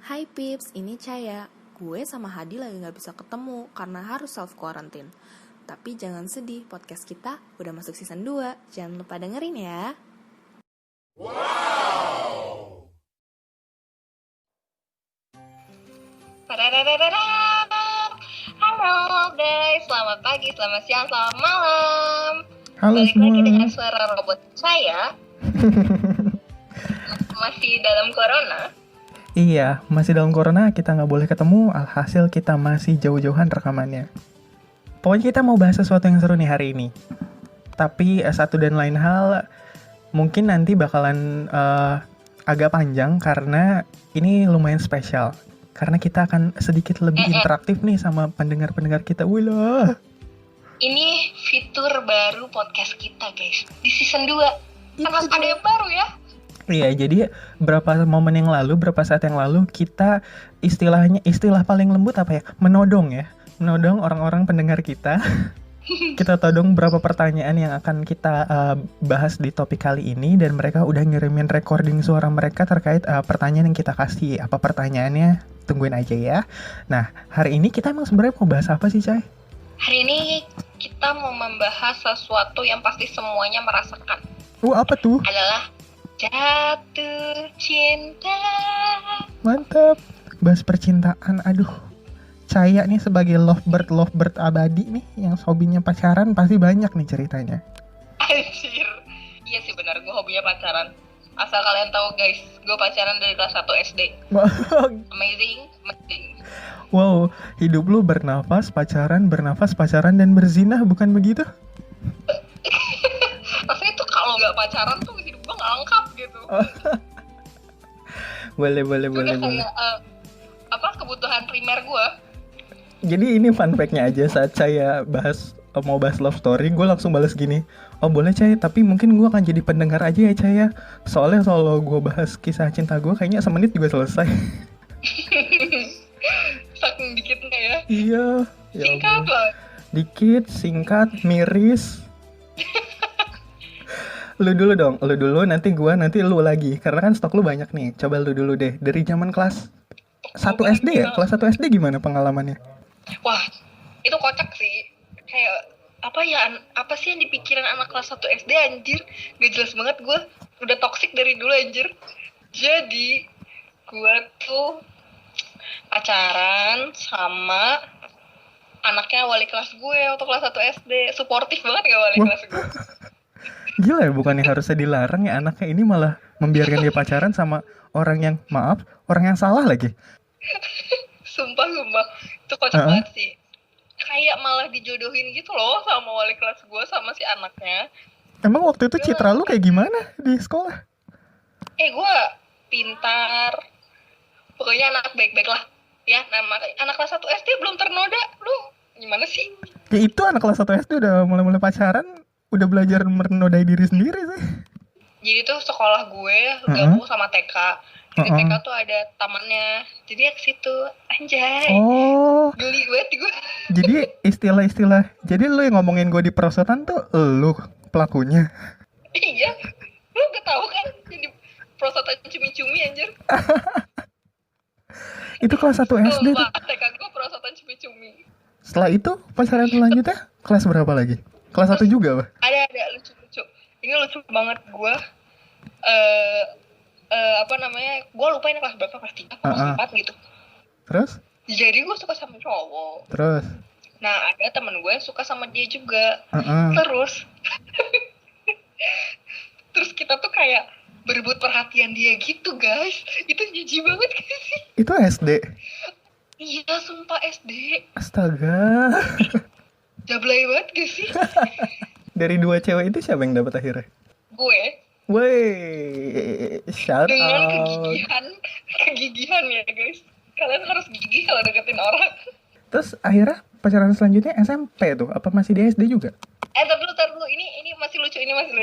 Hai Pips, ini Caya. Gue sama Hadi lagi gak bisa ketemu karena harus self-quarantine. Tapi jangan sedih, podcast kita udah masuk season 2. Jangan lupa dengerin ya. Halo guys, selamat pagi, selamat siang, selamat malam. Halo Balik semua. lagi dengan suara robot saya. Masih dalam corona. Iya, masih dalam corona, kita nggak boleh ketemu, alhasil kita masih jauh-jauhan rekamannya. Pokoknya kita mau bahas sesuatu yang seru nih hari ini. Tapi satu dan lain hal, mungkin nanti bakalan agak panjang karena ini lumayan spesial. Karena kita akan sedikit lebih interaktif nih sama pendengar-pendengar kita. Wih. Ini fitur baru podcast kita guys, di season 2. Kan ada yang baru ya. Iya, jadi beberapa saat yang lalu kita istilah paling lembut apa ya? Menodong orang-orang pendengar kita. Kita todong beberapa pertanyaan yang akan kita bahas di topik kali ini dan mereka udah ngirimin recording suara mereka terkait pertanyaan yang kita kasih. Apa pertanyaannya? Tungguin aja ya. Nah, hari ini kita emang sebenarnya mau bahas apa sih, Cai? Hari ini kita mau membahas sesuatu yang pasti semuanya merasakan. Apa tuh? Adalah jatuh cinta. Mantap. Bahas percintaan. Aduh. Caya nih sebagai lovebird abadi nih yang hobinya pacaran pasti banyak nih ceritanya. Anjir. Iya sih benar, gue hobinya pacaran. Asal kalian tahu guys, gue pacaran dari kelas 1 SD. Amazing. Wow, hidup lu bernafas, pacaran, dan berzinah, bukan begitu? Rasanya tuh kalau nggak pacaran tuh hidup gue nggak lengkap gitu. Boleh. Kayak kebutuhan primer gue. Jadi ini fun fact-nya aja, saat saya mau bahas love story, gue langsung balas gini, oh boleh Caya, tapi mungkin gue akan jadi pendengar aja ya Caya. Soalnya kalau gue bahas kisah cinta gue kayaknya semenit juga selesai. Saking dikitnya ya. Iya. Singkat lah. Dikit, singkat, miris. Lu dulu nanti lu lagi. Karena kan stok lu banyak nih. Coba lu dulu deh. Dari zaman kelas 1 SD ya? Kelas 1 SD gimana pengalamannya? Wah, itu kocak sih. Kayak apa sih yang dipikiran anak kelas 1 SD anjir? Gak jelas banget gue. Udah toksik dari dulu anjir. Jadi gue tuh pacaran sama anaknya wali kelas gue waktu kelas 1 SD. Suportif banget gak wali kelas gue? Gila ya, bukannya harusnya dilarang ya, anaknya ini malah membiarkan dia pacaran sama orang yang salah lagi. Sumpah itu kocak banget sih. Kayak malah dijodohin gitu loh sama wali kelas gue sama si anaknya. Emang waktu itu citra lu kayak gimana di sekolah? Gue pintar, pokoknya anak baik-baik lah ya. Anak kelas 1 SD belum ternoda, lu gimana sih? Ya itu anak kelas 1 SD udah mulai pacaran, udah belajar menodai diri sendiri sih. Jadi tuh sekolah gue gabung sama TK. Di TK tuh ada tamannya, jadi ya ke situ. Anjay. Oh. Geli banget gue. Jadi istilah. Jadi lu yang ngomongin gue di perosotan tuh lu pelakunya. Iya. Lu gak tahu kan jadi perosotan cumi-cumi anjir. Itu kelas 1 SD tuh. TK gue perosotan cumi-cumi. Setelah itu pacaran selanjutnya kelas berapa lagi? Kelas 1 juga, Pak? Ada lucu-lucu. Ini lucu banget gue. Gue lupa ini kelas berapa, kelas 3, kelas 4 gitu. Terus? Jadi gue suka sama cowok. Terus? Nah ada temen gue yang suka sama dia juga. Terus kita tuh kayak berebut perhatian dia gitu guys. Itu jijik banget gak sih? Itu SD? Iya sumpah SD. Astaga. Jablay banget gak sih? Dari 2 cewek itu siapa yang dapat akhirnya? Gue. Wey, shout dengan out. kegigihan ya guys. Kalian harus gigih kalau deketin orang. Terus akhirnya pacaran selanjutnya SMP tuh? Apa masih di SD juga? Tar dulu. Ini masih lucu.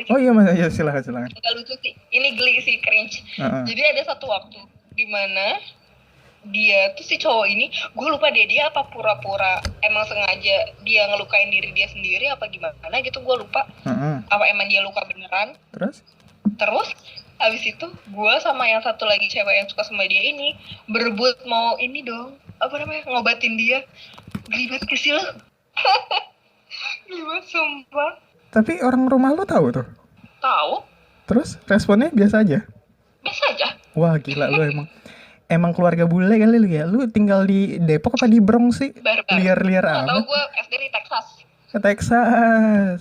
Oh iya, silakan. Agak lucu sih. Ini geli sih, cringe. Jadi ada satu waktu di mana dia tuh si cowok ini, gue lupa deh dia apa pura-pura emang sengaja dia ngelukain diri dia sendiri apa gimana gitu, gue lupa. Apa emang dia luka beneran. Terus Abis itu gue sama yang satu lagi cewek yang suka sama dia ini berebut mau ini dong, apa namanya, ngobatin dia. Ribet ke sih lo. Ribet sumpah. Tapi orang rumah lu tahu tuh. Tahu? Terus responnya biasa aja. Biasa aja. Wah gila lu emang. Emang keluarga bule kali lu ya. Lu tinggal di Depok apa di Bronx sih? Barbar. Liar-liar Tahu amat. gue SD di Texas. Ke Texas.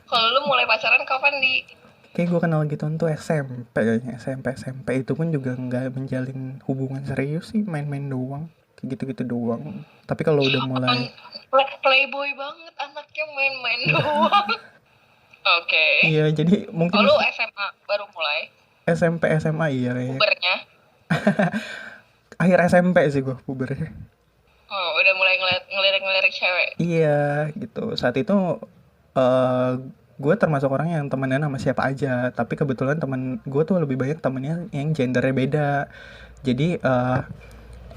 Kalau lu mulai pacaran kapan di? Kayak gue kenal gitu tuh SMP kayaknya. SMP itu pun juga nggak menjalin hubungan serius sih. Main-main doang. Kayak gitu-gitu doang. Tapi kalau udah mulai Playboy banget anaknya, main-main doang. Oke. iya jadi mungkin Kalau SMA baru mulai SMP SMA iya kayaknya. pubernya. Akhir SMP sih gue pubernya. Oh, udah mulai ngelirik-ngelirik cewek. Iya gitu. Saat itu gue termasuk orang yang temenan sama siapa aja. Tapi kebetulan temen gue tuh lebih banyak temennya yang gendernya beda. Jadi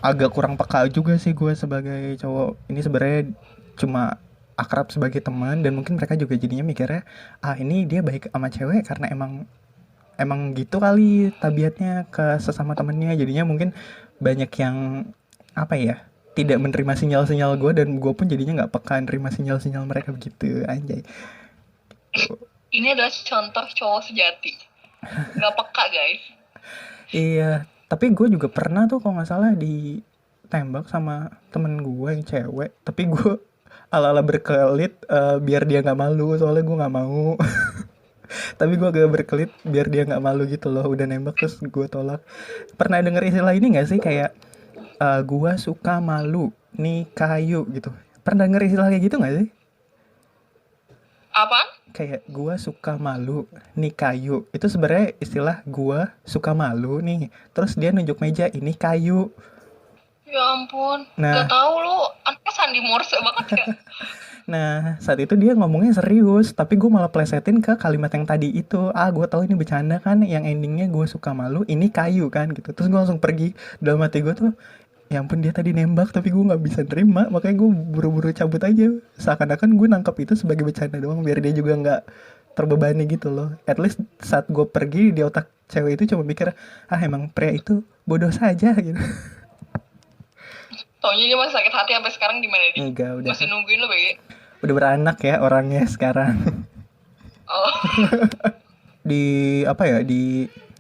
agak kurang peka juga sih gue sebagai cowok. Ini sebenarnya cuma akrab sebagai teman, dan mungkin mereka juga jadinya mikirnya ini dia baik sama cewek karena emang gitu kali tabiatnya ke sesama temennya. Jadinya mungkin banyak yang apa ya, tidak menerima sinyal-sinyal gue, dan gue pun jadinya nggak peka nerima sinyal-sinyal mereka begitu, anjay. Ini adalah contoh cowok sejati. Gak peka guys. Iya, tapi gue juga pernah tuh kalau nggak salah ditembak sama temen gue yang cewek, tapi gue ala-ala berkelit biar dia nggak malu, soalnya gue nggak mau. Tapi gue agak berkelit biar dia nggak malu gitu loh, udah nembak terus gue tolak. Pernah denger istilah ini nggak sih, kayak gue suka malu nih kayu gitu? Pernah denger istilah kayak gitu nggak sih? Apa? Kayak gue suka malu nih kayu, itu sebenarnya istilah gue suka malu nih, terus dia nunjuk meja, ini kayu. Ya ampun. Nah. Gak tahu lu anaknya Sandi Morse banget ya. Nah, saat itu dia ngomongnya serius, tapi gue malah plesetin ke kalimat yang tadi itu. Gue tahu ini bercanda kan, yang endingnya gue suka malu, ini kayu kan gitu. Terus gue langsung pergi. Dalam hati gue tuh, ya ampun dia tadi nembak tapi gue nggak bisa terima, makanya gue buru-buru cabut aja. Seakan-akan gue nangkep itu sebagai bercanda doang, biar dia juga nggak terbebani gitu loh. At least saat gue pergi, di otak cewek itu cuma mikir, emang pria itu bodoh saja gitu. Taunya dia masih sakit hati sampai sekarang, gimana dia? Enggak, udah. Masih nungguin lo BG? Udah beranak ya orangnya sekarang. Oh. Di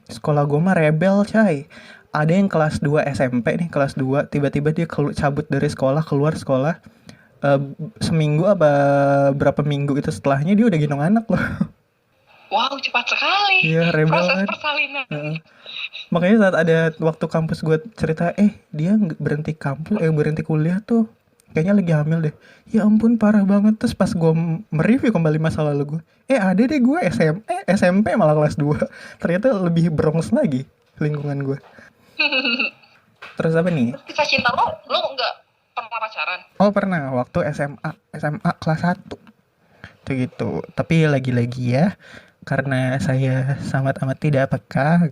sekolah gue mah rebel coy. Ada yang kelas 2 SMP nih, kelas 2 tiba-tiba dia cabut dari sekolah, keluar sekolah. Seminggu apa berapa minggu itu setelahnya dia udah gendong anak loh. Wow, cepat sekali. Iya, rebel proses kan. persalinan. Makanya saat ada waktu kampus gue cerita, dia berhenti kuliah tuh, kayaknya lagi hamil deh. Ya ampun parah banget. Terus pas gue mereview kembali masa lalu gue, ada deh gue SMP malah kelas 2. Ternyata lebih Bronx lagi lingkungan gue. Terus apa nih? Kisah cinta lo nggak pernah pacaran? Oh pernah, waktu SMA kelas 1 tuh gitu. Tapi lagi-lagi ya, karena saya sangat amat tidak peka.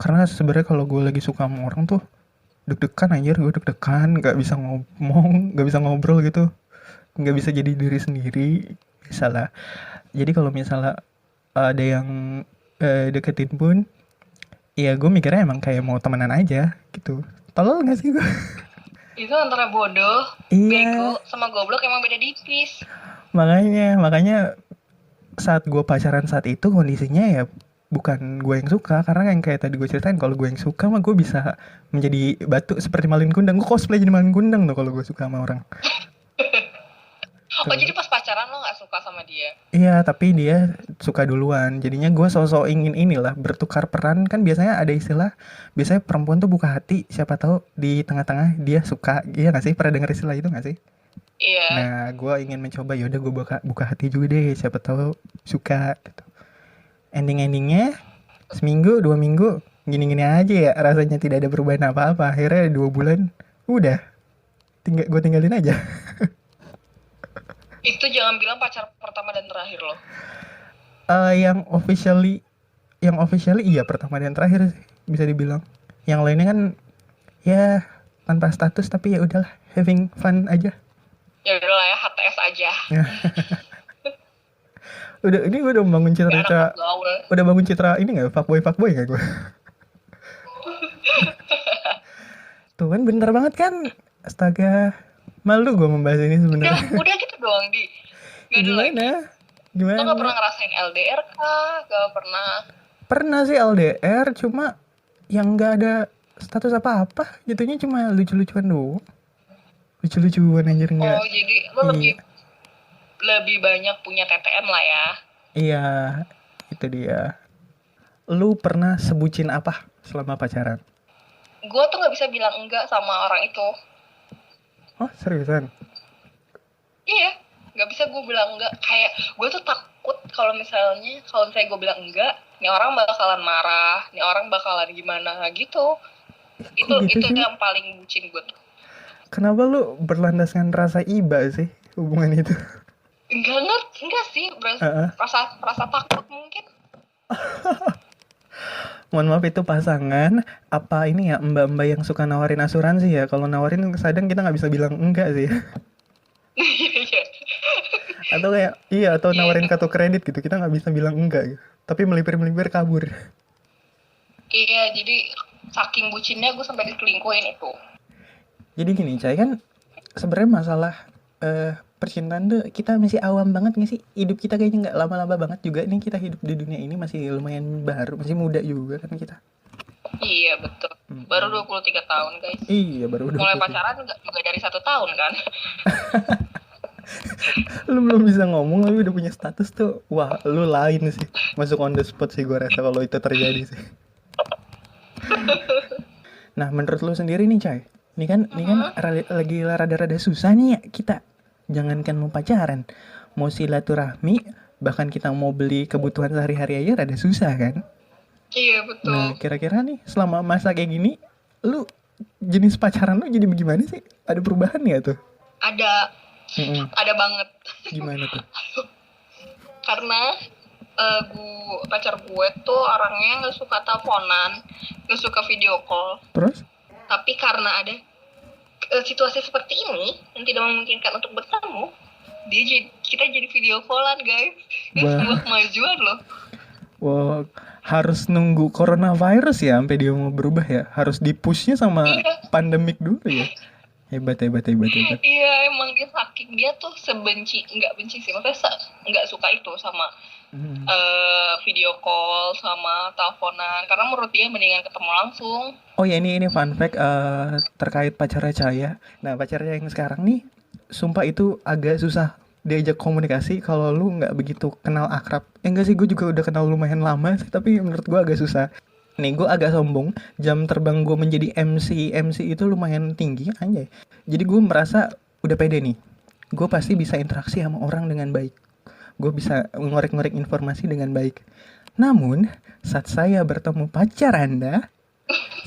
Karena sebenarnya kalau gue lagi suka sama orang tuh deg-degan anjir, gue deg-degan, nggak bisa ngomong, nggak bisa ngobrol gitu, nggak bisa jadi diri sendiri, misalnya. Jadi kalau misalnya ada yang deketin pun, ya gue mikirnya emang kayak mau temenan aja gitu. Tolol nggak sih gue? Itu antara bodoh, bego, sama goblok emang beda tipis. Makanya saat gue pacaran saat itu kondisinya ya bukan gue yang suka, karena yang kayak tadi gue ceritain, kalau gue yang suka mah gue bisa menjadi batu seperti Malin Kundang. Gue cosplay jadi Malin Kundang tuh kalau gue suka sama orang. Oh jadi pas pacaran lo gak suka sama dia? Iya, tapi dia suka duluan. Jadinya gue sosok ingin bertukar peran. Kan biasanya ada istilah, biasanya perempuan tuh buka hati, siapa tahu di tengah-tengah dia suka. Iya gak sih? Pernah denger istilah itu gak sih? Iya. Nah, gue ingin mencoba, yaudah gue buka hati juga deh, siapa tahu suka gitu. Endingnya seminggu 2 minggu gini-gini aja ya, rasanya tidak ada perubahan apa-apa. Akhirnya 2 bulan udah gue tinggalin aja. Itu jangan bilang pacar pertama dan terakhir lo. Yang officially iya pertama dan terakhir sih, bisa dibilang. Yang lainnya kan ya tanpa status, tapi ya udahlah, having fun aja. Ya udahlah ya, HTS aja. Ini gue udah membangun Kayak anak citra, gaul. udah bangun citra ini nggak, fuckboy nggak gue? Tuh kan bener banget kan, astaga, malu gue membahas ini sebenarnya. Udah gitu doang di. Gak ada lagi. Gimana? Lo gak pernah ngerasain LDR kah? Gak pernah. Pernah sih LDR, cuma yang nggak ada status apa-apa, jatuhnya cuma lucu-lucuan doang. Lucu-lucuan anjir nggak. Oh jadi lo lebih banyak punya TTM lah ya. Iya, itu dia. Lu pernah sebutin apa selama pacaran? Gue tuh gak bisa bilang enggak sama orang itu. Oh, seriusan? Iya, gak bisa gue bilang enggak. Kayak gue tuh takut kalau misalnya gue bilang enggak, nih orang bakalan marah, nih orang bakalan gimana gitu. Itu gitu sih? yang paling bucin gue tuh. Kenapa lu berlandaskan rasa iba sih hubungan itu? Enggak sih, rasa takut mungkin. Mohon maaf, itu pasangan apa ini ya, mbak-mbak yang suka nawarin asuransi ya? Kalau nawarin kadang kita nggak bisa bilang enggak sih. Iya. Atau kayak atau nawarin kartu kredit gitu, kita nggak bisa bilang enggak gitu. Tapi melipir kabur. Iya, jadi saking bucinnya gue sampai diselingkuhin itu. Jadi gini, Cai, kan sebenarnya masalah percintaan tuh kita masih awam banget nggak sih? Hidup kita kayaknya nggak lama-lama banget juga nih, kita hidup di dunia ini masih lumayan baru, masih muda juga kan kita. Iya betul. Baru 23 tahun guys. Iya baru 23. Mulai pacaran juga dari 1 tahun kan. Lu belum bisa ngomong tapi udah punya status tuh. Wah, lu lain sih. Masuk on the spot sih gue rasa kalau itu terjadi sih. Nah, menurut lu sendiri nih, Cai. Ini kan lagi rada-rada susah nih ya kita. Jangankan mau pacaran, mau silaturahmi, bahkan kita mau beli kebutuhan sehari-hari aja rada susah kan? Iya betul. Nah, kira-kira nih selama masa kayak gini, lu jenis pacaran lu jadi bagaimana sih? Ada perubahan nggak tuh? Ada banget. Gimana tuh? Karena pacar gue tuh orangnya nggak suka teleponan, nggak suka video call. Terus? Tapi karena ada situasi seperti ini yang tidak memungkinkan untuk bertemu, kita jadi video callan guys. Itu sebuah kemajuan loh. Wow, harus nunggu coronavirus ya sampai dia mau berubah ya. Harus dipushnya sama pandemik dulu ya. Hebat. Iya, emang dia saking dia tuh nggak benci sih, maksudnya nggak suka itu sama video call sama teleponan, karena menurut dia mendingan ketemu langsung. Oh ya, ini fun fact terkait pacarnya Cahaya. Nah, pacarnya yang sekarang nih, sumpah itu agak susah diajak komunikasi kalau lu nggak begitu kenal akrab. Enggak sih, gue juga udah kenal lumayan lama sih, tapi menurut gue agak susah. Nih, gue agak sombong, jam terbang gue menjadi MC itu lumayan tinggi, anjay. Jadi gue merasa udah pede nih. Gue pasti bisa interaksi sama orang dengan baik. Gue bisa ngorek-ngorek informasi dengan baik. Namun, saat saya bertemu pacar Anda,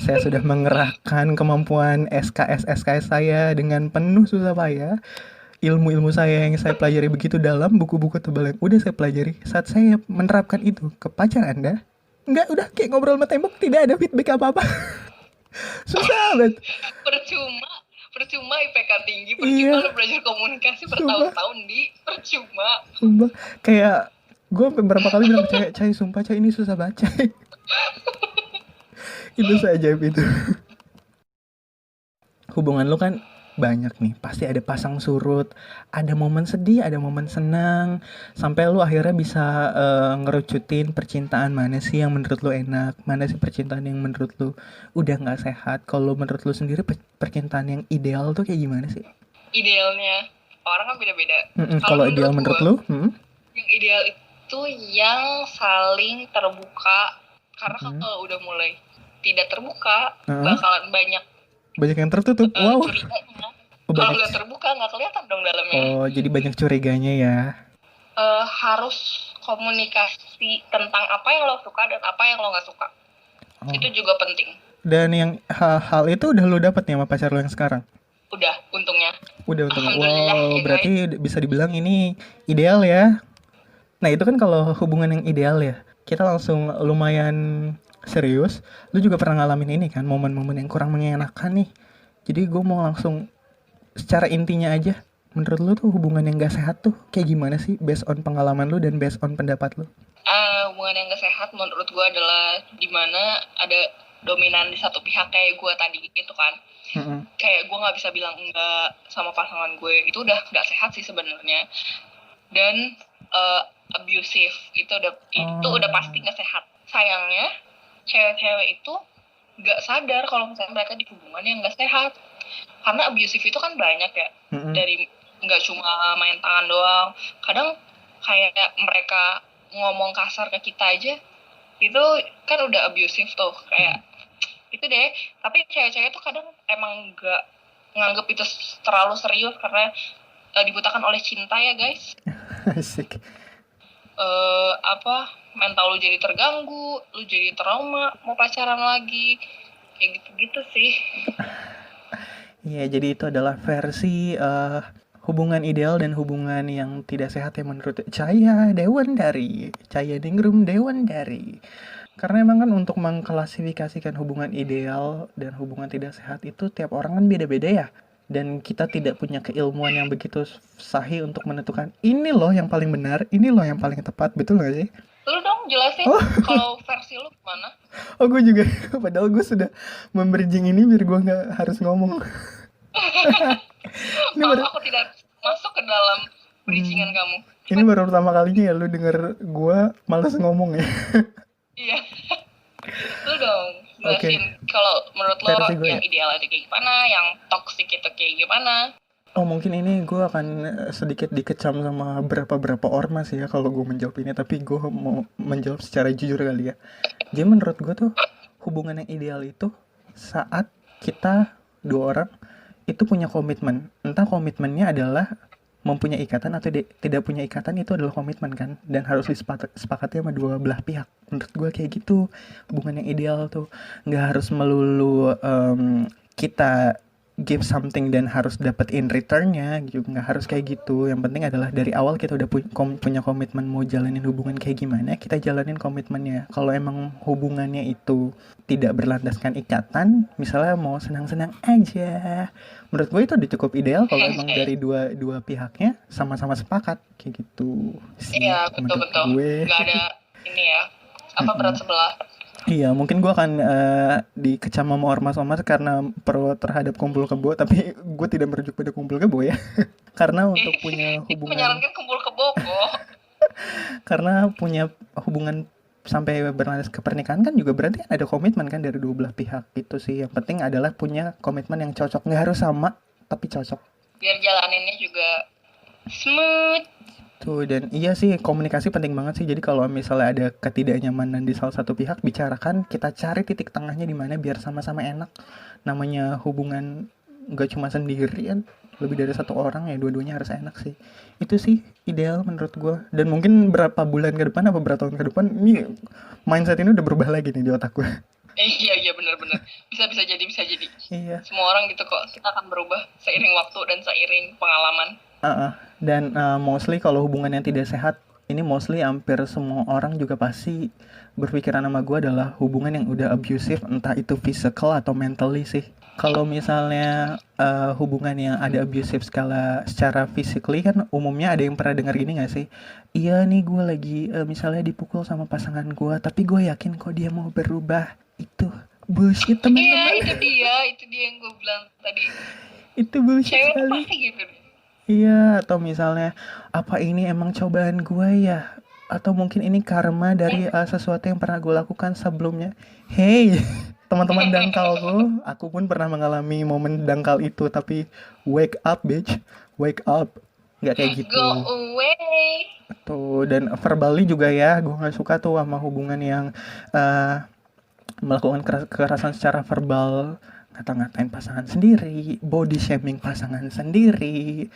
saya sudah mengerahkan kemampuan SKS saya dengan penuh susah payah. Ilmu-ilmu saya yang saya pelajari begitu dalam, buku-buku tebal yang udah saya pelajari. Saat saya menerapkan itu ke pacar Anda, enggak, udah kayak ngobrol sama tembok, tidak ada feedback apa-apa. Susah banget. Percuma IPK tinggi, percuma lo belajar komunikasi bertahun-tahun percuma. Kayak gue beberapa kali bilang Cai, sumpah Cai ini susah banget Cai. Itu seajaib itu. Hubungan lu kan banyak nih, pasti ada pasang surut, ada momen sedih, ada momen senang, sampai lu akhirnya bisa ngerucutin percintaan mana sih yang menurut lu enak, mana sih percintaan yang menurut lu udah nggak sehat. Kalau menurut lu sendiri percintaan yang ideal tuh kayak gimana sih? Idealnya orang kan beda-beda. Kalau ideal menurut lu? Yang ideal itu yang saling terbuka, karena kalau udah mulai tidak terbuka, bakalan banyak yang tertutup. Wow. Curiganya. Kalau nggak terbuka nggak kelihatan dong dalamnya. Oh, jadi banyak curiganya ya. Harus komunikasi tentang apa yang lo suka dan apa yang lo nggak suka. Itu juga penting. Dan yang hal itu udah lo dapet nih sama pacar lo yang sekarang? Udah, untungnya. Wow, berarti bisa dibilang ini ideal ya. Nah, itu kan kalau hubungan yang ideal ya, kita langsung lumayan serius. Lu juga pernah ngalamin ini kan, momen-momen yang kurang mengenakan nih. Jadi gue mau langsung secara intinya aja Menurut lu tuh hubungan yang gak sehat tuh kayak gimana sih? Based on pengalaman lu dan based on pendapat lu? Hubungan yang gak sehat menurut gue adalah dimana ada dominan di satu pihak kayak gue tadi gitu kan. Kayak gue nggak bisa bilang enggak sama pasangan gue, itu udah nggak sehat sih sebenarnya. Dan abusive itu udah pasti nggak sehat. Sayangnya cewek-cewek itu nggak sadar kalau misalnya mereka di hubungan yang nggak sehat, karena abusive itu kan banyak ya. Dari nggak cuma main tangan doang, kadang kayak mereka ngomong kasar ke kita aja itu kan udah abusive tuh, kayak itu deh. Tapi cewek-cewek tuh kadang emang nggak nganggep itu terlalu serius karena dibutakan oleh cinta ya guys. Asik. Mental lu jadi terganggu, lu jadi trauma, mau pacaran lagi, kayak gitu-gitu sih. Iya, jadi itu adalah versi hubungan ideal dan hubungan yang tidak sehat ya menurut Cahya Dewandari, Cahya Ningrum Dewandari. Karena emang kan untuk mengklasifikasikan hubungan ideal dan hubungan tidak sehat itu tiap orang kan beda-beda ya. Dan kita tidak punya keilmuan yang begitu sahih untuk menentukan ini loh yang paling benar, ini loh yang paling tepat, betul gak sih? Lu dong jelasin kalau versi lu gimana? Oh, gue juga, padahal gue sudah membridging ini biar gue gak harus ngomong. Aku tidak masuk ke dalam bridgingan kamu. Ini baru pertama kalinya ya lu denger gue malas ngomong ya. Iya. Lu dong jelasin kalau menurut lo yang ideal itu kayak gimana, yang toxic itu kayak gimana. Oh, mungkin ini gue akan sedikit dikecam sama berapa ormas ya kalau gue menjawab ini, tapi gue mau menjawab secara jujur kali ya. Jadi menurut gue tuh hubungan yang ideal itu saat kita dua orang itu punya komitmen. Entah komitmennya adalah mempunyai ikatan atau tidak punya ikatan, itu adalah komitmen kan, dan harus disepakati sama dua belah pihak. Menurut gue kayak gitu hubungan yang ideal tuh. Nggak harus melulu kita give something dan harus dapat in returnnya gitu, nggak harus kayak gitu. Yang penting adalah dari awal kita udah punya komitmen mau jalanin hubungan kayak gimana, kita jalanin komitmennya. Kalau emang hubungannya itu tidak berlandaskan ikatan, misalnya mau senang-senang aja, menurut gue itu udah cukup ideal kalau emang dari dua pihaknya sama-sama sepakat kayak gitu. Iya, betul-betul. Nggak ada ini ya, berat sebelah. Iya, mungkin gue akan dikecam sama ormas-ormas karena pro terhadap kumpul kebo, tapi gue tidak merujuk pada kumpul kebo ya. Karena untuk punya hubungan... menyarankan kumpul kebo kok. Karena punya hubungan sampai berlanjut ke pernikahan kan juga berarti kan ada komitmen kan dari dua belah pihak gitu sih. Yang penting adalah punya komitmen yang cocok, nggak harus sama, tapi cocok. Biar jalaninnya juga smooth. Tuh, dan iya sih komunikasi penting banget sih. Jadi kalau misalnya ada ketidaknyamanan di salah satu pihak, bicarakan, kita cari titik tengahnya di mana biar sama-sama enak. Namanya hubungan nggak cuma sendirian, lebih dari satu orang ya, dua-duanya harus enak sih. Itu sih ideal menurut gue. Dan mungkin berapa bulan ke depan apa berapa tahun ke depan ini mindset ini udah berubah lagi nih di otak gue. Iya benar-benar bisa jadi. Iya. Semua orang gitu kok, kita akan berubah seiring waktu dan seiring pengalaman. Dan mostly kalau hubungan yang tidak sehat, ini mostly hampir semua orang juga pasti berpikiran sama gue adalah hubungan yang udah abusive, entah itu physical atau mentally sih. Kalau misalnya hubungan yang ada abusive secara physically kan umumnya ada yang pernah dengar gini gak sih? Iya nih gue lagi misalnya dipukul sama pasangan gue, tapi gue yakin kok dia mau berubah. Itu bullshit teman-teman. Iya itu dia yang gue bilang tadi. Itu bullshit cewek sekali. Pasti gitu. Iya, atau misalnya apa ini emang cobaan gue ya? Atau mungkin ini karma dari sesuatu yang pernah gue lakukan sebelumnya. Hey, teman-teman dangkalku, aku pun pernah mengalami momen dangkal itu, tapi wake up bitch, wake up. Nggak kayak gitu. Go away. Tuh, dan verbally juga ya, gue nggak suka tuh sama hubungan yang melakukan kekerasan secara verbal, ngata-ngatain pasangan sendiri, body shaming pasangan sendiri,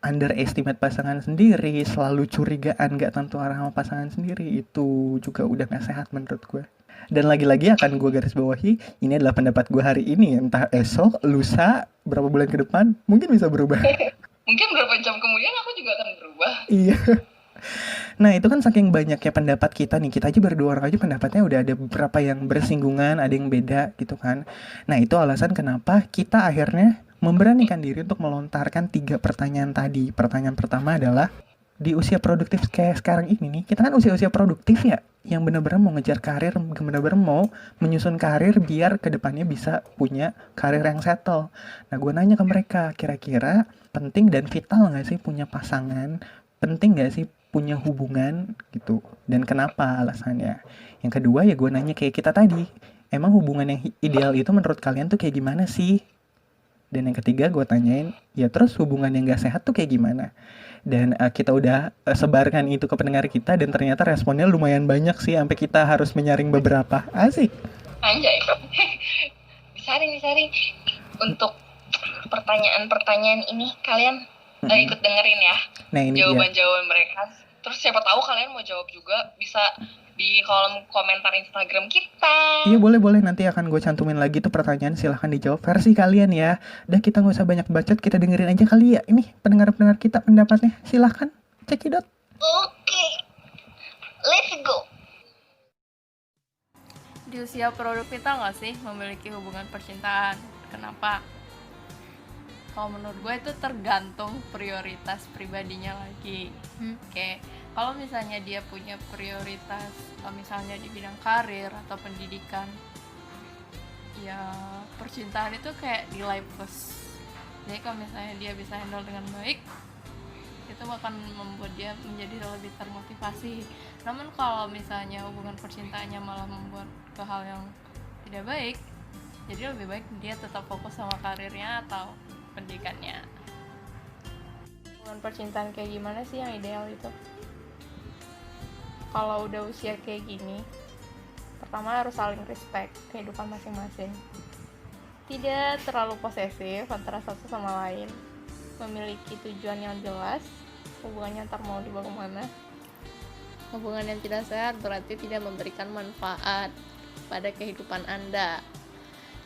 underestimate pasangan sendiri, selalu curigaan gak tentu arah sama pasangan sendiri. Itu juga udah gak sehat menurut gue. Dan lagi-lagi akan gue garis bawahi, ini adalah pendapat gue hari ini. Entah esok, lusa, berapa bulan ke depan, mungkin bisa berubah. Mungkin berapa jam kemudian aku juga akan berubah. Iya. Nah itu kan saking banyaknya pendapat kita nih, kita aja berdua orang aja pendapatnya udah ada beberapa yang bersinggungan, ada yang beda gitu kan. Nah itu alasan kenapa kita akhirnya memberanikan diri untuk melontarkan 3 pertanyaan tadi. Pertanyaan pertama adalah, di usia produktif kayak sekarang ini nih, kita kan usia-usia produktif ya, yang benar-benar mau ngejar karir, benar-benar mau menyusun karir biar kedepannya bisa punya karir yang settle. Nah, gue nanya ke mereka, kira-kira penting dan vital nggak sih punya pasangan? Penting nggak sih punya hubungan gitu? Dan kenapa alasannya? Yang kedua ya gue nanya kayak kita tadi, emang hubungan yang ideal itu menurut kalian tuh kayak gimana sih? Dan yang ketiga gue tanyain, ya terus hubungan yang gak sehat tuh kayak gimana? Dan kita udah sebarkan itu ke pendengar kita, dan ternyata responnya lumayan banyak sih, sampai kita harus menyaring beberapa. Asik. Anjay. Disaring. Untuk pertanyaan-pertanyaan ini kalian ikut dengerin ya. Nah, ini jawaban-jawaban mereka. Terus siapa tahu kalian mau jawab juga, bisa di kolom komentar Instagram kita. Iya, boleh. Nanti akan gue cantumin lagi tuh pertanyaan, silahkan dijawab versi kalian ya. Dah, kita gak usah banyak bacot, kita dengerin aja kali ya. Ini pendengar-pendengar kita pendapatnya, silahkan cekidot. Oke, let's go. Di usia produktif kita nggak sih memiliki hubungan percintaan? Kenapa? Kalau menurut gue itu tergantung prioritas pribadinya lagi. Kayak kalau misalnya dia punya prioritas, misalnya di bidang karir atau pendidikan, ya percintaan itu kayak nilai plus. Jadi kalau misalnya dia bisa handle dengan baik, itu akan membuat dia menjadi lebih termotivasi. Namun kalau misalnya hubungan percintaannya malah membuat ke hal yang tidak baik, jadi lebih baik dia tetap fokus sama karirnya atau pendidikannya. Hubungan percintaan kayak gimana sih yang ideal itu? Kalau udah usia kayak gini, pertama harus saling respect kehidupan masing-masing. Tidak terlalu posesif antara satu sama lain. Memiliki tujuan yang jelas, hubungannya ntar mau dibawa kemana. Hubungan yang tidak sehat berarti tidak memberikan manfaat pada kehidupan Anda.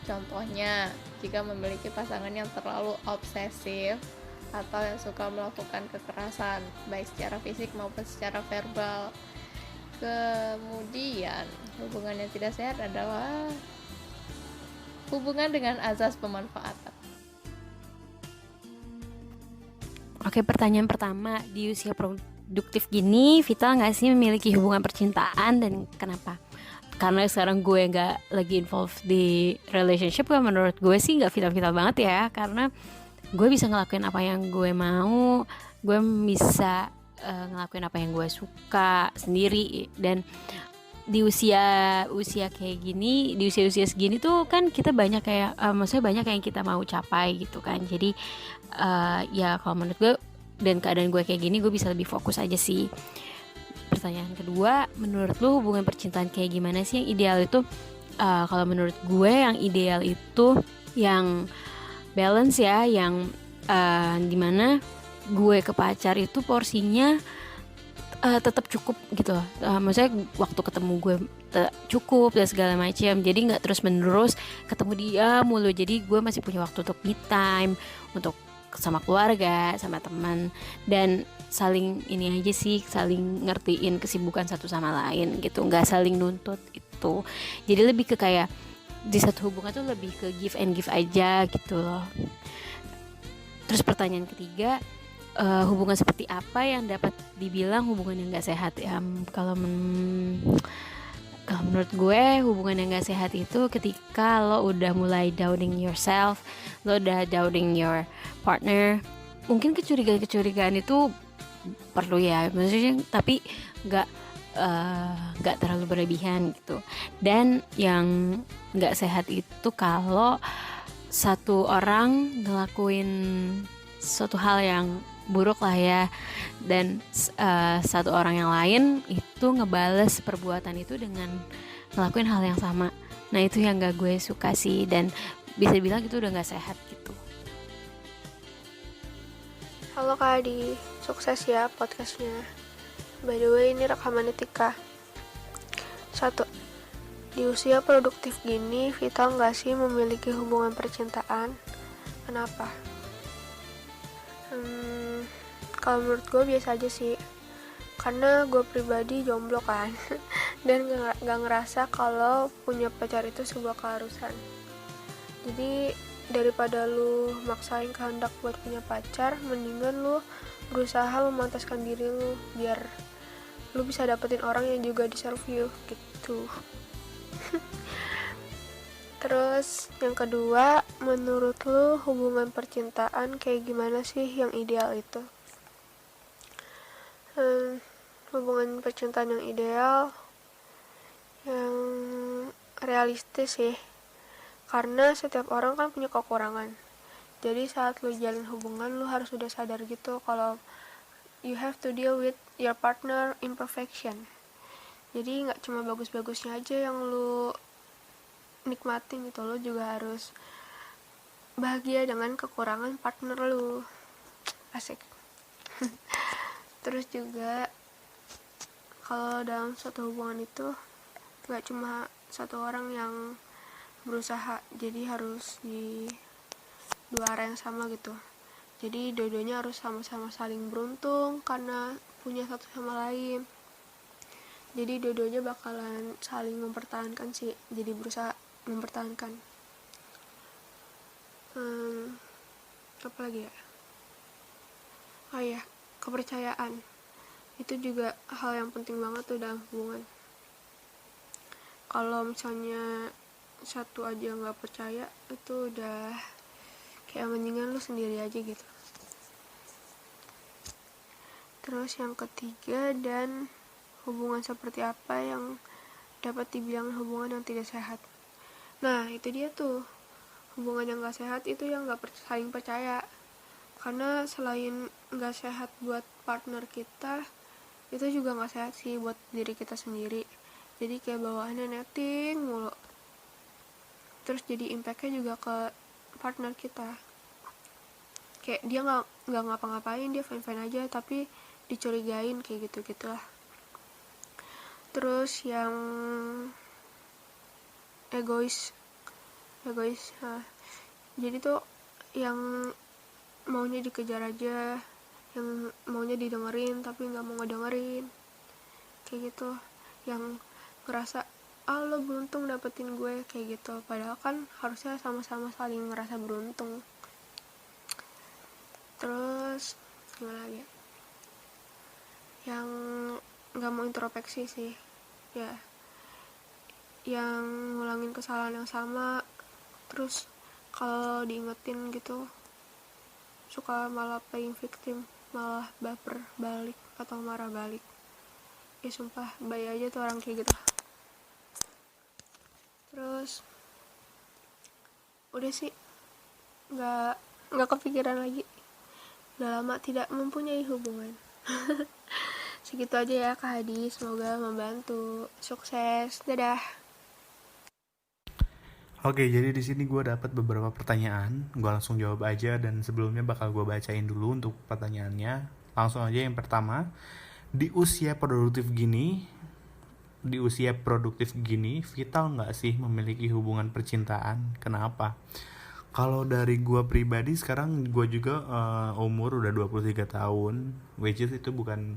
Contohnya, jika memiliki pasangan yang terlalu obsesif atau yang suka melakukan kekerasan, baik secara fisik maupun secara verbal. Kemudian, hubungan yang tidak sehat adalah hubungan dengan azas pemanfaatan. Oke, pertanyaan pertama, di usia produktif gini, vital nggak sih memiliki hubungan percintaan dan kenapa? Karena sekarang gue nggak lagi involved di relationship, menurut gue sih nggak vital-vital banget ya, karena gue bisa ngelakuin apa yang gue mau, gue bisa ngelakuin apa yang gue suka sendiri. Dan di usia kayak gini, di usia segini tuh kan kita banyak kayak maksudnya banyak yang kita mau capai gitu kan. Jadi ya kalau menurut gue dan keadaan gue kayak gini, gue bisa lebih fokus aja sih. Pertanyaan kedua, menurut lu hubungan percintaan kayak gimana sih yang ideal itu? Kalau menurut gue yang ideal itu yang balance ya, yang dimana gue ke pacar itu porsinya tetap cukup gitu loh. Maksudnya waktu ketemu gue cukup dan segala macam. Jadi nggak terus menerus ketemu dia mulu. Jadi gue masih punya waktu untuk me time, untuk sama keluarga, sama teman, dan saling ini aja sih, saling ngertiin kesibukan satu sama lain gitu, nggak saling nuntut itu. Jadi lebih ke kayak di satu hubungan tuh lebih ke give and give aja gitu loh. Terus pertanyaan ketiga, hubungan seperti apa yang dapat dibilang hubungan yang nggak sehat ya? Kalau menurut gue hubungan yang gak sehat itu ketika lo udah mulai doubting yourself, lo udah doubting your partner. Mungkin kecurigaan itu perlu ya, maksudnya, tapi gak terlalu berlebihan gitu. Dan yang gak sehat itu kalau satu orang ngelakuin suatu hal yang buruk lah ya, dan satu orang yang lain itu ngebales perbuatan itu dengan ngelakuin hal yang sama. Nah itu yang gak gue suka sih, dan bisa bilang itu udah gak sehat gitu. Halo Kak Adi, sukses ya podcastnya. By the way, ini rekamannya Tika. 1. Di usia produktif gini, vital gak sih memiliki hubungan percintaan? Kenapa? Kalau menurut gue biasa aja sih, karena gue pribadi jomblo kan dan gak ngerasa kalau punya pacar itu sebuah keharusan. Jadi daripada lu maksain kehendak buat punya pacar, mendingan lu berusaha memantaskan diri lu biar lu bisa dapetin orang yang juga deserve you gitu. Terus yang kedua, menurut lu hubungan percintaan kayak gimana sih yang ideal itu? Hubungan percintaan yang ideal, yang realistis sih, karena setiap orang kan punya kekurangan. Jadi saat lu jalin hubungan, lu harus udah sadar gitu kalau you have to deal with your partner imperfection. Jadi nggak cuma bagus-bagusnya aja yang lu nikmatin gitu, lu juga harus bahagia dengan kekurangan partner lu. Asik. Terus juga kalau dalam suatu hubungan itu nggak cuma satu orang yang berusaha, jadi harus di dua arah yang sama gitu. Jadi dua-duanya harus sama-sama saling beruntung karena punya satu sama lain. Jadi dua-duanya bakalan saling mempertahankan sih, jadi berusaha mempertahankan. Apa lagi ya? Oh ya, kepercayaan itu juga hal yang penting banget tuh dalam hubungan. Kalau misalnya satu aja nggak percaya, itu udah kayak mendingan lu sendiri aja gitu. Terus yang ketiga, dan hubungan seperti apa yang dapat dibilang hubungan yang tidak sehat. Nah itu dia tuh, hubungan yang gak sehat itu yang gak saling percaya. Karena selain gak sehat buat partner kita, itu juga gak sehat sih buat diri kita sendiri. Jadi kayak bawaannya netting mulu, terus jadi impactnya juga ke partner kita. Kayak dia gak ngapa-ngapain, dia fine-fine aja, tapi dicurigain kayak gitu-gitu lah. Terus yang egois, jadi tuh yang maunya dikejar aja, yang maunya didengerin tapi nggak mau ngedengerin, kayak gitu. Yang ngerasa lo beruntung dapetin gue, kayak gitu, padahal kan harusnya sama-sama saling ngerasa beruntung. Terus gimana lagi? Yang nggak mau introspeksi sih, ya, yang ngulangin kesalahan yang sama, terus kalau diingetin gitu suka malah playing victim, malah baper balik atau marah balik. Ya sumpah, bayi aja tuh orang kayak gitu. Terus udah sih, nggak kepikiran lagi, udah lama tidak mempunyai hubungan. Segitu aja ya Kak Hadi, semoga membantu. Sukses, dadah. Oke, jadi di sini gue dapat beberapa pertanyaan, gue langsung jawab aja, dan sebelumnya bakal gue bacain dulu untuk pertanyaannya. Langsung aja yang pertama, di usia produktif gini, vital nggak sih memiliki hubungan percintaan? Kenapa? Kalau dari gue pribadi, sekarang gue juga umur udah 23 tahun, which is itu bukan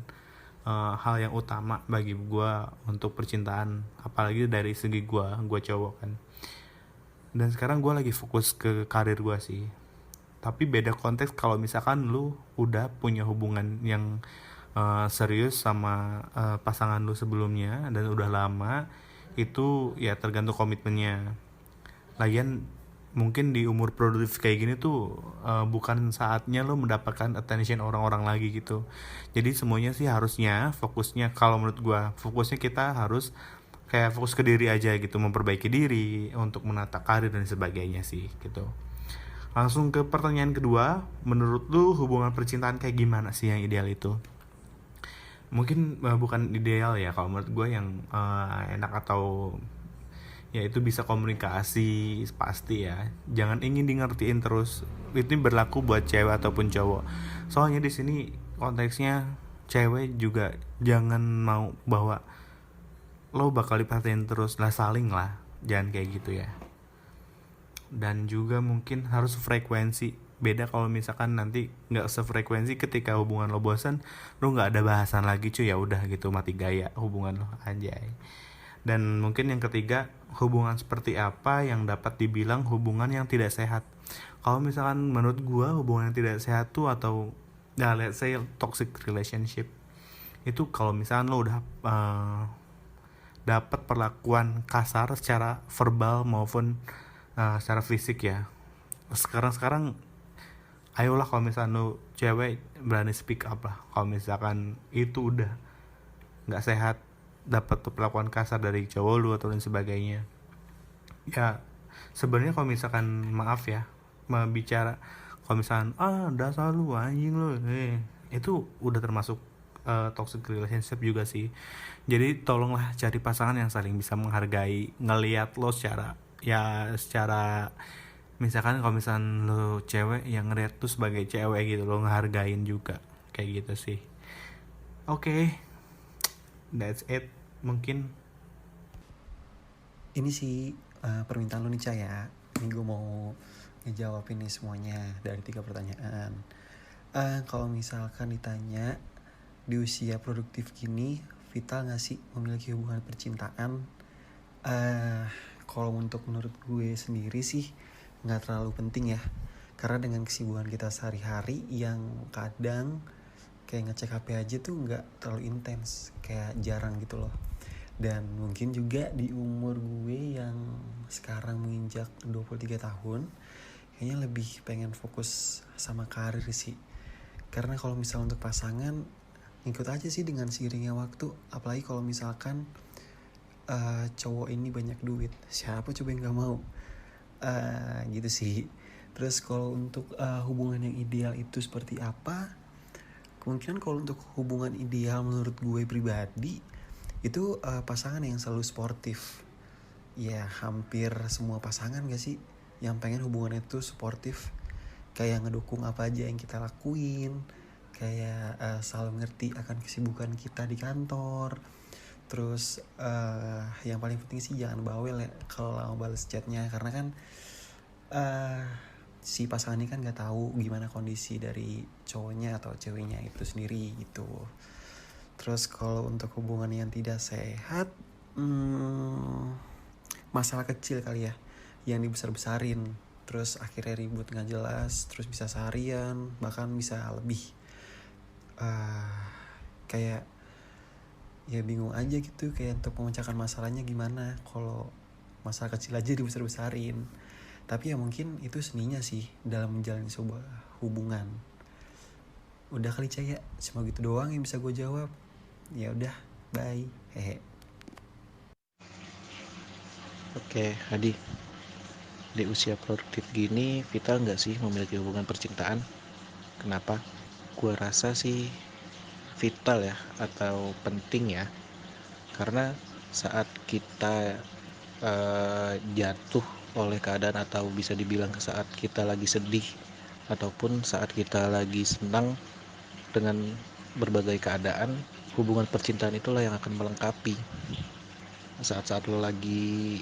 hal yang utama bagi gue untuk percintaan, apalagi dari segi gue cowok kan. Dan sekarang gue lagi fokus ke karir gue sih. Tapi beda konteks kalau misalkan lu udah punya hubungan yang serius sama pasangan lu sebelumnya dan udah lama, itu ya tergantung komitmennya. Lagian mungkin di umur produktif kayak gini tuh bukan saatnya lu mendapatkan attention orang-orang lagi gitu. Jadi semuanya sih harusnya fokusnya, kalau menurut gue, fokusnya kita harus kayak fokus ke diri aja gitu, memperbaiki diri untuk menata karir dan sebagainya sih gitu. Langsung ke pertanyaan kedua, menurut lu hubungan percintaan kayak gimana sih yang ideal itu? Mungkin bukan ideal ya, kalau menurut gue yang enak atau ya itu bisa komunikasi pasti ya. Jangan ingin di ngertiin terus. Itu berlaku buat cewek ataupun cowok. Soalnya di sini konteksnya cewek juga jangan mau bahwa lo bakal diperhatiin terus lah, saling lah, jangan kayak gitu ya. Dan juga mungkin harus frekuensi. Beda kalau misalkan nanti nggak sefrekuensi, ketika hubungan lo bosan, lo nggak ada bahasan lagi cuy, ya udah gitu, mati gaya hubungan lo, anjay. Dan mungkin yang ketiga, hubungan seperti apa yang dapat dibilang hubungan yang tidak sehat. Kalau misalkan menurut gue hubungan yang tidak sehat tuh, atau let's say toxic relationship, itu kalau misalkan lo udah dapat perlakuan kasar secara verbal maupun secara fisik ya. Sekarang ayolah, kalau misalkan lo cewek berani speak up lah. Kalau misalkan itu udah nggak sehat, dapat perlakuan kasar dari cowok lu atau dan sebagainya, ya sebenarnya kalau misalkan maaf ya bicara, kalau misalkan dasar lu anjing lu, itu udah termasuk toxic relationship juga sih. Jadi tolonglah cari pasangan yang saling bisa menghargai, ngelihat lo secara misalkan kalau misalkan lo cewek yang ngeliat tuh sebagai cewek gitu, lo ngehargain juga, kayak gitu sih. Oke. That's it mungkin. Ini sih permintaan lo nih Ca ya. Ini gue mau ngejawab ini semuanya dari 3 pertanyaan. Kalau misalkan ditanya di usia produktif gini, vital gak sih memiliki hubungan percintaan? Kalau untuk menurut gue sendiri sih gak terlalu penting ya. Karena dengan kesibukan kita sehari-hari yang kadang kayak ngecek HP aja tuh gak terlalu intens, kayak jarang gitu loh. Dan mungkin juga di umur gue yang sekarang menginjak 23 tahun, kayaknya lebih pengen fokus sama karir sih. Karena kalau misalnya untuk pasangan, ngikut aja sih dengan seiringnya waktu. Apalagi kalau misalkan cowok ini banyak duit, siapa coba yang gak mau? Gitu sih. Terus kalau untuk hubungan yang ideal itu seperti apa? Kemungkinan kalau untuk hubungan ideal menurut gue pribadi itu pasangan yang selalu sportif. Ya hampir semua pasangan gak sih yang pengen hubungannya itu sportif, kayak ngedukung apa aja yang kita lakuin, kayak selalu ngerti akan kesibukan kita di kantor. Terus yang paling penting sih jangan bawel ya kalau lama balas chatnya, karena kan si pasangan ini kan nggak tahu gimana kondisi dari cowoknya atau ceweknya itu sendiri gitu. Terus kalau untuk hubungan yang tidak sehat, masalah kecil kali ya yang dibesar-besarin, terus akhirnya ribut nggak jelas, terus bisa seharian bahkan bisa lebih. Kayak ya bingung aja gitu, kayak untuk memecahkan masalahnya gimana kalau masalah kecil aja dibesar-besarin. Tapi ya mungkin itu seninya sih dalam menjalani sebuah hubungan. Udah kali Ca ya, cuma gitu doang yang bisa gue jawab. Ya udah, bye. Hehe. Oke, Hadi. Di usia produktif gini, vital nggak sih memiliki hubungan percintaan? Kenapa? Gue rasa sih vital ya, atau penting ya. Karena saat kita jatuh oleh keadaan, atau bisa dibilang saat kita lagi sedih ataupun saat kita lagi senang dengan berbagai keadaan, hubungan percintaan itulah yang akan melengkapi. Saat-saat lo lagi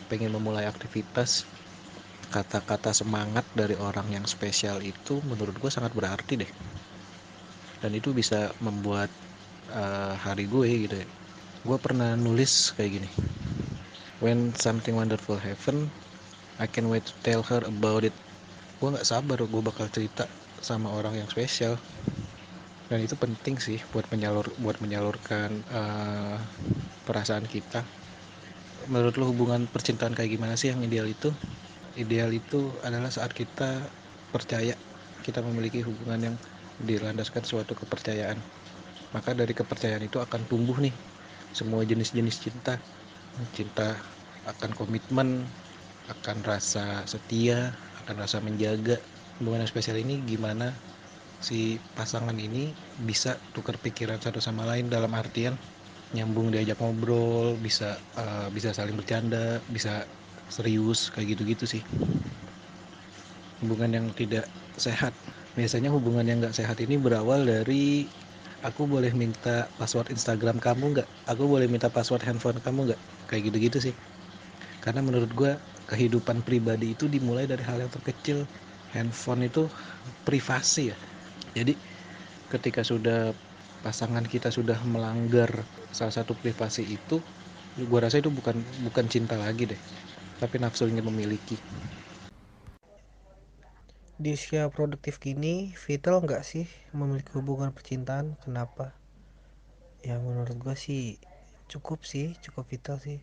pengen memulai aktivitas, kata-kata semangat dari orang yang spesial itu menurut gue sangat berarti deh, dan itu bisa membuat hari gue gitu ya. Gue pernah nulis kayak gini: when something wonderful happen, I can't wait to tell her about it. Gue gak sabar gue bakal cerita sama orang yang spesial. Dan itu penting sih buat menyalurkan perasaan kita. Menurut lo hubungan percintaan kayak gimana sih yang ideal itu? Ideal itu adalah saat kita percaya kita memiliki hubungan yang dilandaskan suatu kepercayaan. Maka dari kepercayaan itu akan tumbuh nih semua jenis-jenis cinta. Cinta akan komitmen, akan rasa setia, akan rasa menjaga. Hubungan yang spesial ini gimana si pasangan ini bisa tukar pikiran satu sama lain, dalam artian nyambung diajak ngobrol, bisa saling bercanda, bisa serius, kayak gitu-gitu sih. Hubungan yang tidak sehat, biasanya hubungan yang gak sehat ini berawal dari aku boleh minta password Instagram kamu nggak? Aku boleh minta password handphone kamu nggak? Kayak gitu-gitu sih. Karena menurut gue kehidupan pribadi itu dimulai dari hal yang terkecil. Handphone itu privasi ya. Jadi ketika sudah pasangan kita sudah melanggar salah satu privasi itu, gue rasa itu bukan cinta lagi deh, tapi nafsu ingin memiliki. Di usia produktif gini, vital nggak sih memiliki hubungan percintaan? Kenapa? Ya menurut gue sih cukup vital sih.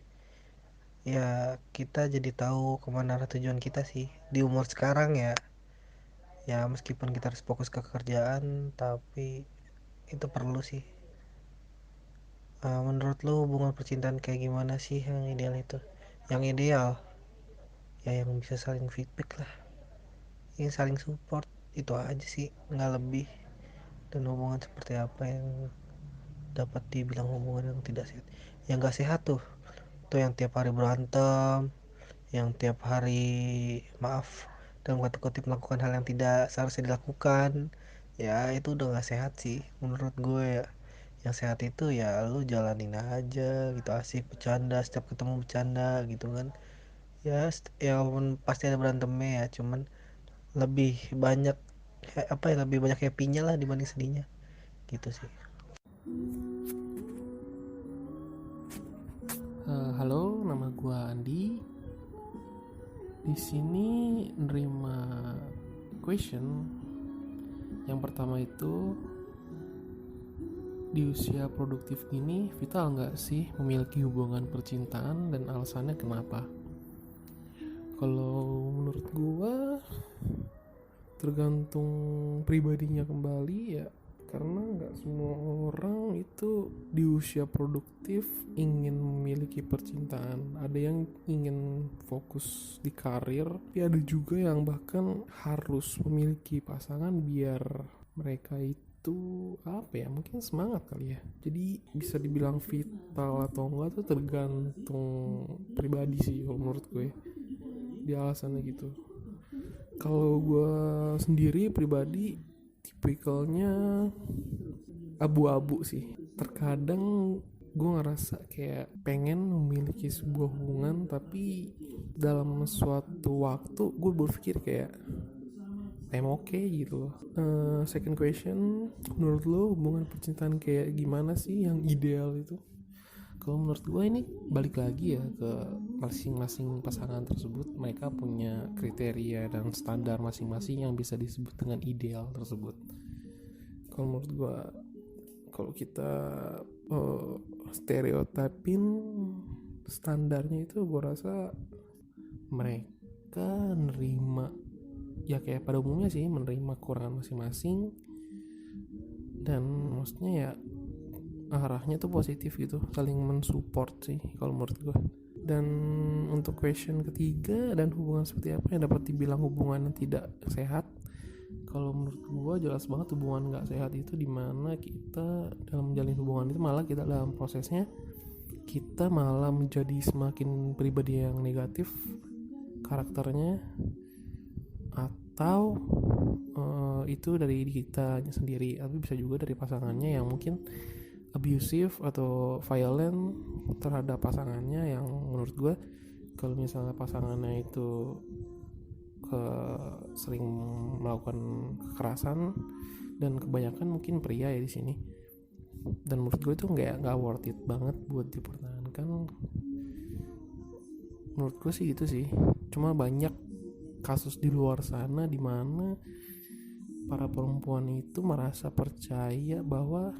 Ya kita jadi tahu kemana arah tujuan kita sih di umur sekarang ya. Ya meskipun kita harus fokus ke kerjaan, tapi itu perlu sih. Menurut lu hubungan percintaan kayak gimana sih yang ideal itu? Yang ideal ya yang bisa saling feedback lah, yang saling support, itu aja sih, nggak lebih. Dan hubungan seperti apa yang dapat dibilang hubungan yang tidak sehat? Yang nggak sehat tuh yang tiap hari berantem, yang tiap hari dalam kata kutip melakukan hal yang tidak seharusnya dilakukan. Ya itu udah nggak sehat sih menurut gue ya. Yang sehat itu ya lu jalanin aja gitu, asik bercanda, setiap ketemu bercanda gitu kan. Ya walaupun pasti ada berantemnya ya, cuman lebih banyak lebih banyak happy-nya lah dibanding sedihnya gitu sih. Halo, nama gua Andi. Di sini nerima question. Yang pertama itu, di usia produktif gini vital nggak sih memiliki hubungan percintaan dan alasannya kenapa? Kalau menurut gua tergantung pribadinya kembali ya, karena nggak semua orang itu di usia produktif ingin memiliki percintaan. Ada yang ingin fokus di karir, tapi ada juga yang bahkan harus memiliki pasangan biar mereka itu mungkin semangat kali ya. Jadi bisa dibilang vital atau enggak tuh tergantung pribadi sih kalau menurut gue, di alasannya gitu. Kalau gue sendiri pribadi tipikalnya abu-abu sih. Terkadang gue ngerasa kayak pengen memiliki sebuah hubungan, tapi dalam suatu waktu gue berpikir kayak I'm okay gitu loh. Second question, menurut lo hubungan percintaan kayak gimana sih yang ideal itu? Kalau menurut gue ini balik lagi ya ke masing-masing pasangan tersebut. Mereka punya kriteria dan standar masing-masing yang bisa disebut dengan ideal tersebut. Kalau menurut gue, kalau kita stereotipin standarnya itu, gue rasa mereka nerima ya kayak pada umumnya sih, menerima kekurangan masing-masing, dan maksudnya ya arahnya tuh positif gitu, saling mensupport sih kalau menurut gue. Dan untuk question ketiga, dan hubungan seperti apa yang dapat dibilang hubungan yang tidak sehat? Kalau menurut gue jelas banget hubungan gak sehat itu dimana kita dalam menjalin hubungan itu malah kita dalam prosesnya kita malah menjadi semakin pribadi yang negatif karakternya, atau itu dari kita sendiri, tapi bisa juga dari pasangannya yang mungkin abusive atau violent terhadap pasangannya. Yang menurut gue kalau misalnya pasangannya itu sering melakukan kekerasan, dan kebanyakan mungkin pria ya di sini, dan menurut gue itu nggak worth it banget buat dipertahankan. Menurut gue sih gitu sih. Cuma banyak kasus di luar sana di mana para perempuan itu merasa percaya bahwa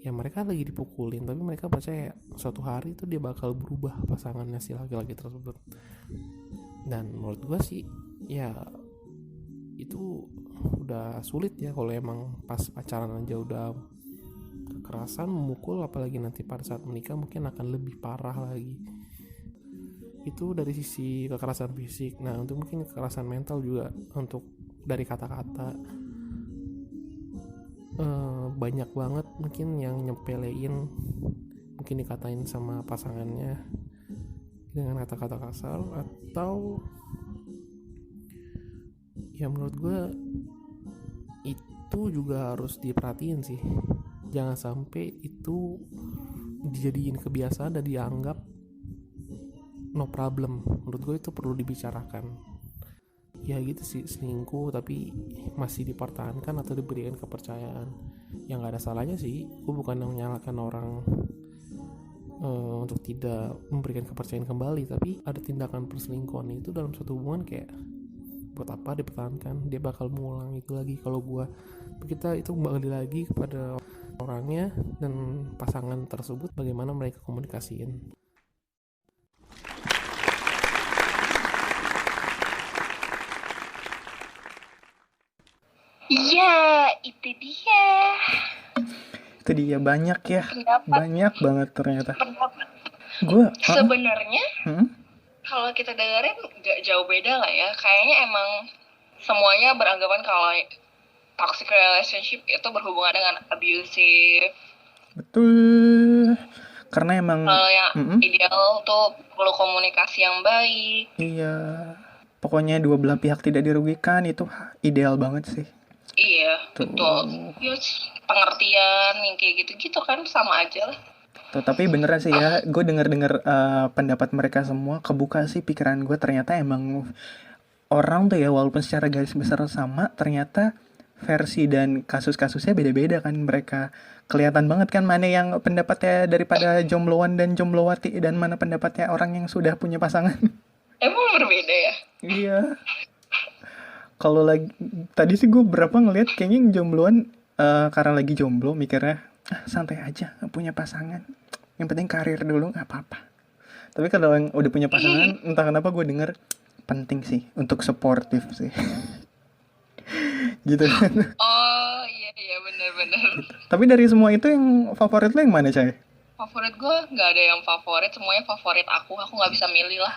ya mereka lagi dipukulin, tapi mereka percaya suatu hari itu dia bakal berubah pasangannya si laki-laki tersebut. Dan menurut gue sih ya itu udah sulit ya kalau emang pas pacaran aja udah kekerasan, memukul, apalagi nanti pada saat menikah mungkin akan lebih parah lagi. Itu dari sisi kekerasan fisik. Nah untuk mungkin kekerasan mental juga, untuk dari kata-kata banyak banget mungkin yang nyepelein, mungkin dikatain sama pasangannya dengan kata-kata kasar, atau ya menurut gue itu juga harus diperhatiin sih. Jangan sampai itu dijadiin kebiasaan dan dianggap no problem. Menurut gue itu perlu dibicarakan. ya gitu sih, selingkuh tapi masih dipertahankan atau diberikan kepercayaan. Yang gak ada salahnya sih, gue bukan menyalahkan orang untuk tidak memberikan kepercayaan kembali, tapi ada tindakan perselingkuhan itu dalam suatu hubungan kayak buat apa dipertahankan, dia bakal mengulang itu lagi. Kalau gue, kita itu kembali lagi kepada orangnya dan pasangan tersebut, bagaimana mereka komunikasiin. Iya, itu dia. Itu dia, banyak ya. Pendapat. Banyak banget ternyata. Pendapat. Gue Sebenarnya kalau kita dengerin nggak jauh beda lah ya. Kayaknya emang semuanya beranggapan kalau toxic relationship itu berhubungan dengan abusive. betul. Karena emang Kalau yang ideal tuh perlu komunikasi yang baik. iya. Pokoknya dua belah pihak tidak dirugikan, itu ideal banget sih. Iya, Tuh. betul. Ya, pengertian yang kayak gitu-gitu kan sama aja lah. Tuh, tapi beneran sih ya, gue denger pendapat mereka semua, kebuka sih pikiran gue. Ternyata emang orang tuh ya, walaupun secara garis besar sama, ternyata versi dan kasus-kasusnya beda-beda kan. Mereka kelihatan banget kan mana yang pendapatnya daripada jombloan dan jomblowati, dan mana pendapatnya orang yang sudah punya pasangan. Emang berbeda ya? Iya. Kalau lagi tadi sih gue berapa ngeliat kayaknya yang jombloan karena lagi jomblo mikirnya santai aja, gak punya pasangan, yang penting karir dulu, gak apa-apa. Tapi kalau yang udah punya pasangan, entah kenapa gue denger penting sih untuk suportif sih. Gitu kan. Oh iya benar-benar. Tapi dari semua itu yang favorit lo yang mana, Chay? Favorit gue nggak ada yang favorit, semuanya favorit aku nggak bisa milih lah.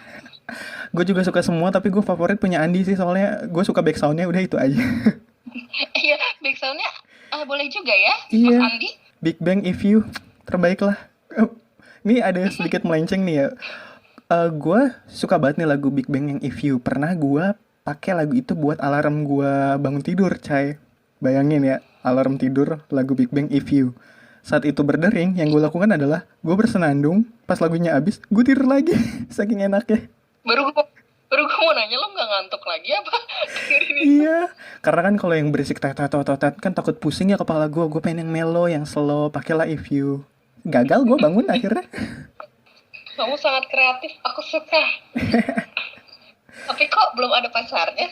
Gue juga suka semua, tapi gue favorit punya Andi sih, soalnya gue suka backsoundnya, udah itu aja. Iya, backsoundnya boleh juga ya, Iya. Mas Andi. Big Bang If You, terbaik lah. Ini ada sedikit melenceng nih ya. Gue suka banget nih lagu Big Bang yang If You. Pernah gue pakai lagu itu buat alarm gue bangun tidur, Chay. Bayangin ya, alarm tidur lagu Big Bang If You. Saat itu berdering, yang gue lakukan adalah gue bersenandung, pas lagunya habis, gue tidur lagi. Saking enaknya. Baru gue mau nanya, lo nggak ngantuk lagi apa? Iya, karena kan kalau yang berisik tet kan takut pusing ya kepala gue. Gue pengen yang mellow, yang slow, pakailah If You. Gagal gue bangun akhirnya. Kamu sangat kreatif, aku suka. Tapi kok belum ada pacarnya?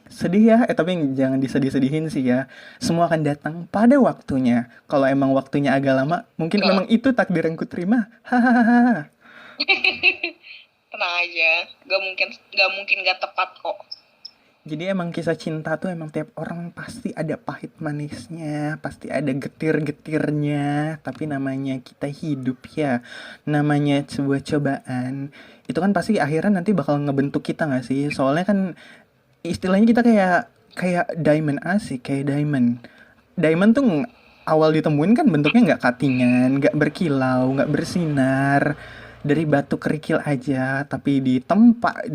Sedih ya. Tapi jangan disedih-sedihin sih ya. Semua akan datang pada waktunya. Kalau emang waktunya agak lama, mungkin memang itu takdir yang kuterima. Hahaha. Tenang aja, gak mungkin gak tepat kok. Jadi emang kisah cinta tuh emang tiap orang pasti ada pahit manisnya, pasti ada getir-getirnya. Tapi namanya kita hidup ya, namanya sebuah cobaan. Itu kan pasti akhirnya nanti bakal ngebentuk kita gak sih? Soalnya kan istilahnya kita kayak diamond asik, kayak diamond. Diamond tuh awal ditemuin kan bentuknya gak cuttingan, gak berkilau, gak bersinar. Dari batu kerikil aja, tapi ditempa,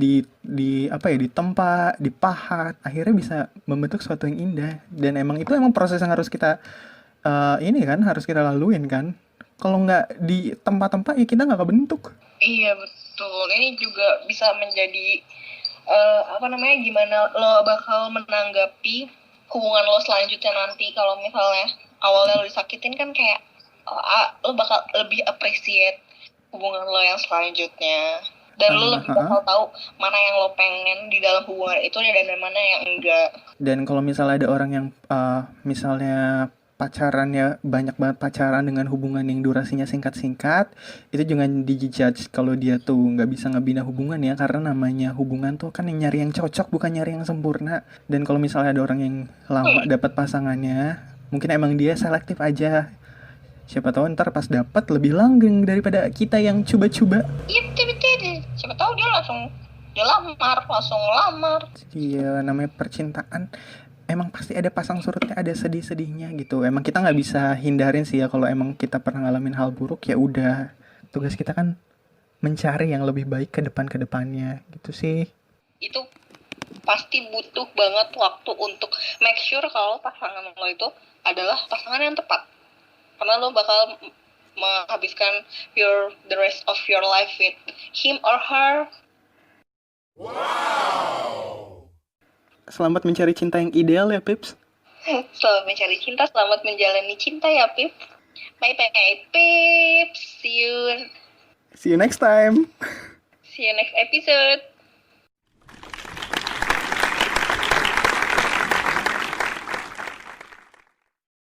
ditempa, dipahat, akhirnya bisa membentuk sesuatu yang indah. Dan itu emang proses yang harus kita harus kita laluin kan. Kalau nggak ditempa-tempa ya kita nggak kebentuk. Iya betul. Ini juga bisa menjadi gimana lo bakal menanggapi hubungan lo selanjutnya nanti. Kalau misalnya awalnya lo disakitin kan kayak lo bakal lebih appreciate hubungan lo yang selanjutnya, dan lo lebih bakal tahu mana yang lo pengen di dalam hubungan itu dan mana yang enggak. Dan kalau misalnya ada orang yang misalnya pacarannya banyak banget pacaran dengan hubungan yang durasinya singkat-singkat, itu jangan dijudge kalau dia tuh nggak bisa ngebina hubungan ya, karena namanya hubungan tuh kan yang nyari yang cocok, bukan nyari yang sempurna. Dan kalau misalnya ada orang yang lama dapat pasangannya, mungkin emang dia selektif aja. Siapa tahu ntar pas dapat lebih langgeng daripada kita yang coba-coba. Iya betul. Siapa tahu dia langsung lamar. Iya, namanya percintaan. Emang pasti ada pasang surutnya, ada sedih-sedihnya gitu. Emang kita nggak bisa hindarin sih ya, kalau emang kita pernah ngalamin hal buruk ya udah. Tugas kita kan mencari yang lebih baik ke depannya gitu sih. Itu pasti butuh banget waktu untuk make sure kalau pasangan lo itu adalah pasangan yang tepat. Karena lo bakal menghabiskan the rest of your life with him or her. Selamat mencari cinta yang ideal ya, Pips. Selamat mencari cinta, selamat menjalani cinta ya, Pip. Bye-bye, Pip. See you See you next time. next episode.